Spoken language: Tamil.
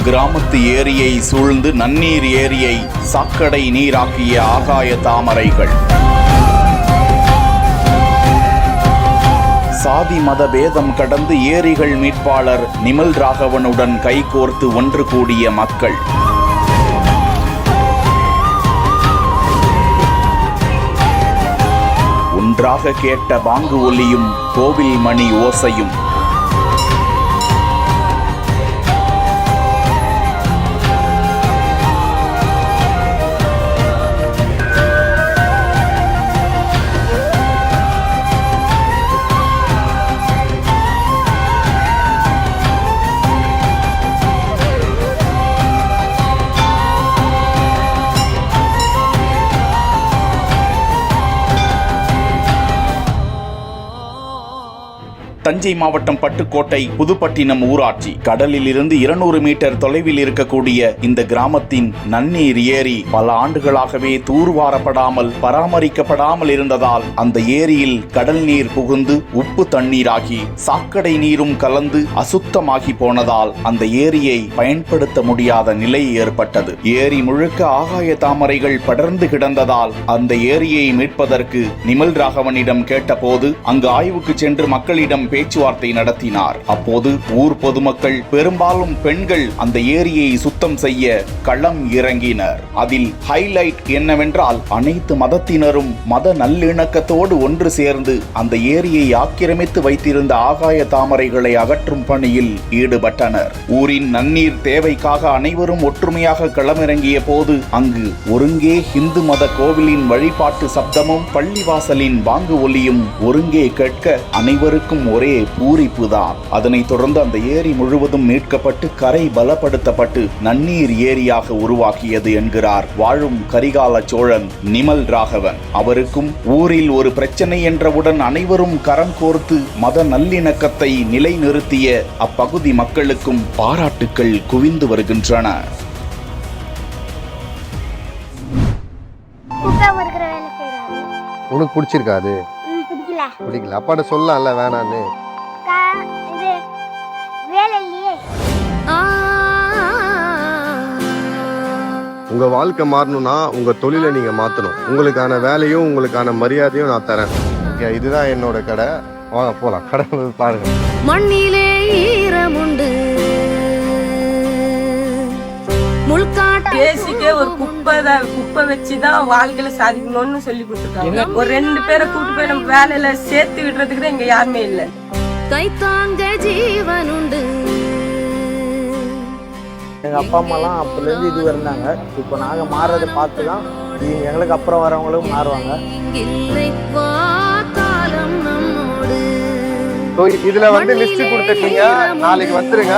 கிராமத்து ஏரியை சூழ்ந்து நன்னீர் ஏரியை சாக்கடை நீராக்கிய ஆகாய தாமரைகள். சாதி மத பேதம் கடந்து ஏரிகள் மீட்பாளர் நிமல் ராகவனுடன் கைகோர்த்து ஒன்று கூடிய மக்கள். ஒன்றாக கேட்ட பாங்கு ஒலியும் கோவில் மணி ஓசையும். தஞ்சை மாவட்டம் பட்டுக்கோட்டை புதுப்பட்டினம் ஊராட்சி. கடலில் இருந்து 200 மீட்டர் தொலைவில் இருக்கக்கூடிய இந்த கிராமத்தின் நன்னீர் ஏரி பல ஆண்டுகளாகவே தூர்வாரப்படாமல் பராமரிக்கப்படாமல் இருந்ததால் அந்த ஏரியில் கடல் நீர் புகுந்து உப்பு தண்ணீராகி சாக்கடை நீரும் கலந்து அசுத்தமாகி போனதால் அந்த ஏரியை பயன்படுத்த முடியாத நிலை ஏற்பட்டது. ஏரி முழுக்க ஆகாய தாமரைகள் படர்ந்து கிடந்ததால் அந்த ஏரியை மீட்பதற்கு நிமல் ராகவனிடம் கேட்டபோது அங்கு ஆய்வுக்கு சென்று மக்களிடம் பேச்சுவார்த்தை நடத்தினார். அப்போது ஊர் பொதுமக்கள், பெரும்பாலும் பெண்கள் அந்த ஏரியை சுத்தம் செய்ய களம் இறங்கினர். அதில் ஹைலைட் என்னவென்றால் அனைத்து மதத்தினரும் மத நல்லிணக்கத்தோடு ஒன்று சேர்ந்து அந்த ஏரியை ஆக்கிரமித்து வைத்திருந்த ஆகாய தாமரைகளை அகற்றும் பணியில் ஈடுபட்டனர். ஊரின் நன்னீர் தேவைக்காக அனைவரும் ஒற்றுமையாக களமிறங்கிய போது அங்கு ஒருங்கே இந்து மத கோவிலின் வழிபாட்டு சப்தமும் பள்ளிவாசலின் பாங்கு ஒலியும் ஒருங்கே கேட்க அனைவருக்கும் ஒரே பூரிப்புதான். அதனைத் தொடர்ந்து அந்த ஏரி முழுவதும் மீட்கப்பட்டு கரை பலப்படுத்தப்பட்டு நன்னீர் ஏரியாக உருவாக்கியது என்கிறார் வாழும் கரிகால சோழன் நிமல் ராகவன். அவருக்கும் ஊரில் ஒரு பிரச்சனை என்றவுடன் அனைவரும் கரம் கோர்த்து மத நல்லிணக்கத்தை நிலைநிறுத்திய அப்பகுதி மக்களுக்கும் பாராட்டுக்கள் குவிந்து வருகின்றன. உனக்கு பிடிச்சிருக்காது? பிடிக்கல. அப்பாட்ட சொல்லலாம்ல வேணான்னு. உங்க வாழ்க்கை மாறணும்னா உங்க தொழிலை நீங்க மாத்தணும். உங்களுக்கான வேலையும் உங்களுக்கான மரியாதையும் நான் தரேன். இதுதான் என்னோட கடை. வாங்க போலாம். கடை பாருங்க. மண்ணிலே ஈரமுண்டு, பேசிக்கே ஒரு குப்பை வச்சுதான் வாழ்க்கையில சாதிக்கணும்னு சொல்லி கொடுத்துருக்காங்க. ஒரு 2 பேரை கூட்டு போய் நம்ம வேலையில சேர்த்து விடுறதுக்கு தான் இங்க யாருமே இல்லை. கைத்தாங்க ஜீவனுண்டு. எங்க அப்பா அம்மாலாம் அப்பலேருந்து இது இருந்தாங்க. இப்போ நாங்க மாறதை பார்த்து தான் எங்களுக்கு அப்புறம் வரவங்களும் மாறுவாங்க. இதுல வந்து லிஸ்ட் கொடுத்துட்டீங்க, நாளைக்கு வந்துருங்க.